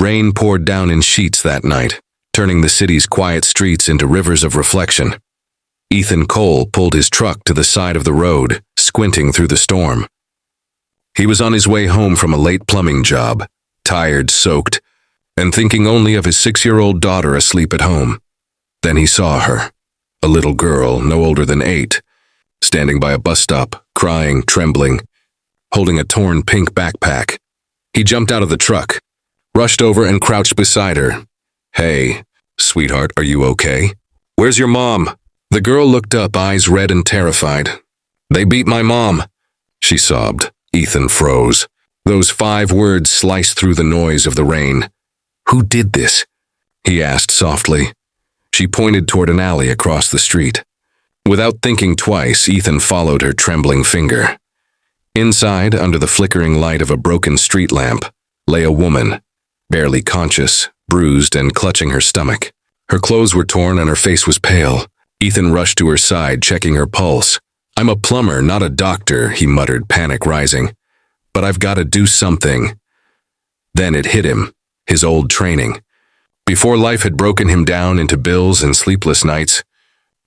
Rain poured down in sheets that night, turning the city's quiet streets into rivers of reflection. Ethan Cole pulled his truck to the side of the road, squinting through the storm. He was on his way home from a late plumbing job, tired, soaked, and thinking only of his 6-year-old daughter asleep at home. Then he saw her, a little girl no older than 8, standing by a bus stop, crying, trembling, holding a torn pink backpack. He jumped out of the truck, rushed over and crouched beside her. "Hey, sweetheart, are you okay? Where's your mom?" The girl looked up, eyes red and terrified. "They beat my mom," she sobbed. Ethan froze. Those 5 words sliced through the noise of the rain. "Who did this?" he asked softly. She pointed toward an alley across the street. Without thinking twice, Ethan followed her trembling finger. Inside, under the flickering light of a broken street lamp, lay a woman, barely conscious, bruised and clutching her stomach. Her clothes were torn and her face was pale. Ethan rushed to her side, checking her pulse. "I'm a plumber, not a doctor," he muttered, panic rising. "But I've got to do something." Then it hit him, his old training. Before life had broken him down into bills and sleepless nights,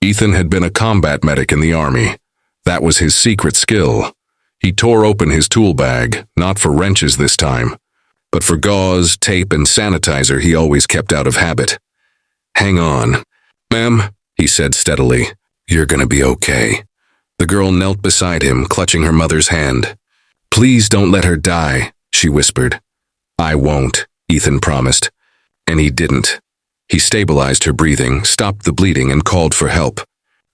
Ethan had been a combat medic in the Army. That was his secret skill. He tore open his tool bag, not for wrenches this time, but for gauze, tape, and sanitizer he always kept out of habit. "Hang on, ma'am," he said steadily. "You're gonna be okay." The girl knelt beside him, clutching her mother's hand. "Please don't let her die," she whispered. "I won't," Ethan promised. And he didn't. He stabilized her breathing, stopped the bleeding, and called for help.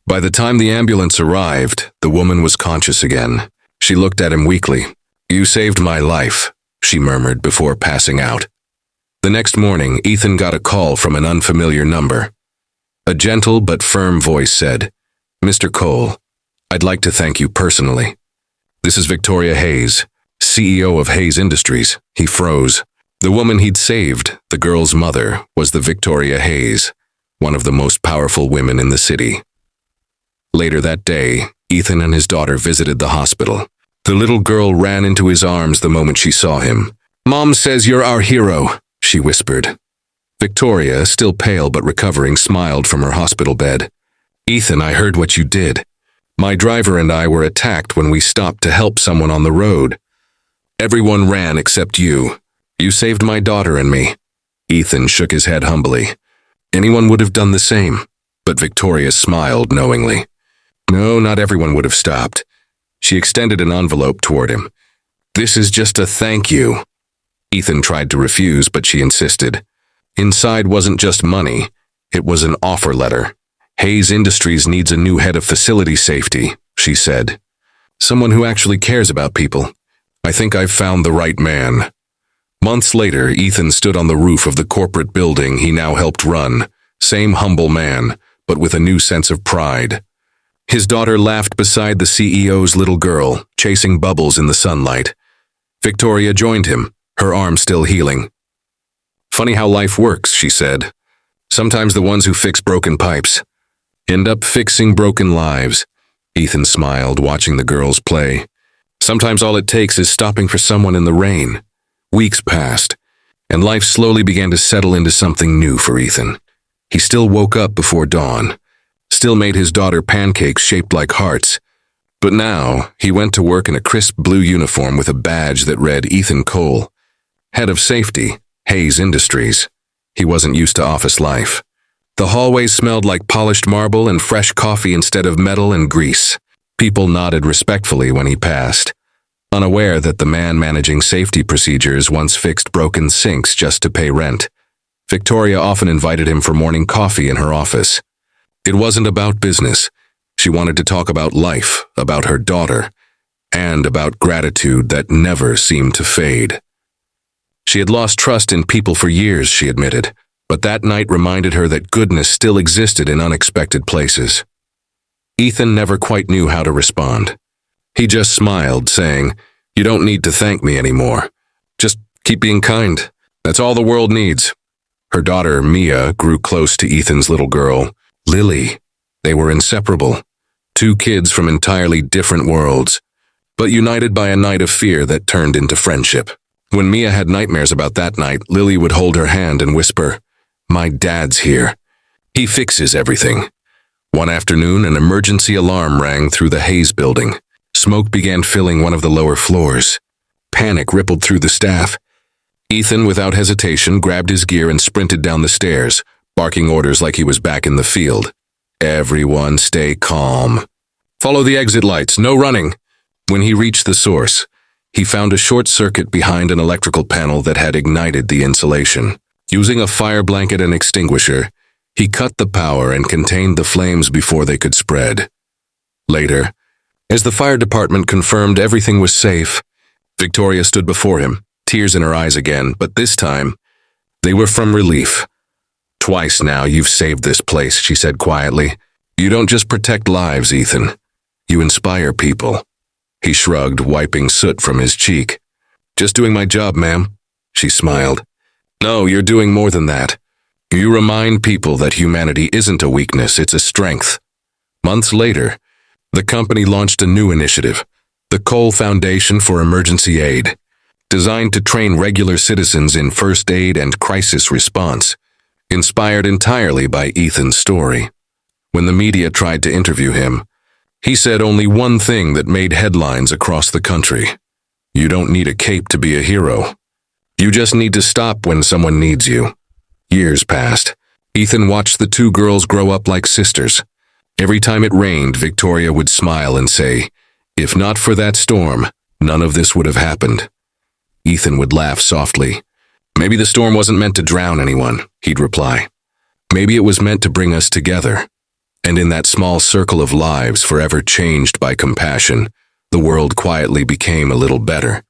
By the time the ambulance arrived, the woman was conscious again. She looked at him weakly. "You saved my life," she murmured before passing out. The next morning, Ethan got a call from an unfamiliar number. A gentle but firm voice said, "Mr. Cole, I'd like to thank you personally. This is Victoria Hayes, CEO of Hayes Industries." He froze. The woman he'd saved, the girl's mother, was the Victoria Hayes, one of the most powerful women in the city. Later that day, Ethan and his daughter visited the hospital. The little girl ran into his arms the moment she saw him. "Mom says you're our hero," she whispered. Victoria, still pale but recovering, smiled from her hospital bed. "Ethan, I heard what you did. My driver and I were attacked when we stopped to help someone on the road. Everyone ran except you. You saved my daughter and me." Ethan shook his head humbly. Anyone would have done the same, but Victoria smiled knowingly. No, not everyone would have stopped. She extended an envelope toward him. "This is just a thank you." Ethan tried to refuse, but she insisted. Inside wasn't just money, it was an offer letter. "Hayes Industries needs a new head of facility safety," she said. "Someone who actually cares about people. I think I've found the right man." Months later, Ethan stood on the roof of the corporate building he now helped run. Same humble man, but with a new sense of pride. His daughter laughed beside the CEO's little girl, chasing bubbles in the sunlight. Victoria joined him, her arm still healing. "Funny how life works," she said. "Sometimes the ones who fix broken pipes end up fixing broken lives." Ethan smiled, watching the girls play. "Sometimes all it takes is stopping for someone in the rain." Weeks passed, and life slowly began to settle into something new for Ethan. He still woke up before dawn, still made his daughter pancakes shaped like hearts, but now he went to work in a crisp blue uniform with a badge that read Ethan Cole, head of safety, Hayes Industries. He wasn't used to office life. The hallways smelled like polished marble and fresh coffee instead of metal and grease. People nodded respectfully when he passed, unaware that the man managing safety procedures once fixed broken sinks just to pay rent. Victoria often invited him for morning coffee in her office. It wasn't about business. She wanted to talk about life, about her daughter, and about gratitude that never seemed to fade. She had lost trust in people for years, she admitted, but that night reminded her that goodness still existed in unexpected places. Ethan never quite knew how to respond. He just smiled, saying, "You don't need to thank me anymore. Just keep being kind. That's all the world needs." Her daughter, Mia, grew close to Ethan's little girl, Lily. They were inseparable, 2 kids from entirely different worlds, but united by a night of fear that turned into friendship. When Mia had nightmares about that night, Lily would hold her hand and whisper, "My dad's here. He fixes everything." One afternoon, an emergency alarm rang through the Hayes building. Smoke began filling one of the lower floors. Panic rippled through the staff. Ethan, without hesitation, grabbed his gear and sprinted down the stairs, barking orders like he was back in the field. "Everyone stay calm. Follow the exit lights, no running." When he reached the source, he found a short circuit behind an electrical panel that had ignited the insulation. Using a fire blanket and extinguisher, he cut the power and contained the flames before they could spread. Later, as the fire department confirmed everything was safe, Victoria stood before him, tears in her eyes again, but this time, they were from relief. "Twice now you've saved this place," she said quietly. "You don't just protect lives, Ethan. You inspire people." He shrugged, wiping soot from his cheek. "Just doing my job, ma'am," she smiled. "No, you're doing more than that. You remind people that humanity isn't a weakness, it's a strength." Months later, the company launched a new initiative, the Cole Foundation for Emergency Aid, designed to train regular citizens in first aid and crisis response, inspired entirely by Ethan's story. When the media tried to interview him, he said only one thing that made headlines across the country. "You don't need a cape to be a hero. You just need to stop when someone needs you." Years passed. Ethan watched the two girls grow up like sisters. Every time it rained, Victoria would smile and say, "If not for that storm, none of this would have happened." Ethan would laugh softly. "Maybe the storm wasn't meant to drown anyone," he'd reply. "Maybe it was meant to bring us together." And in that small circle of lives forever changed by compassion, the world quietly became a little better.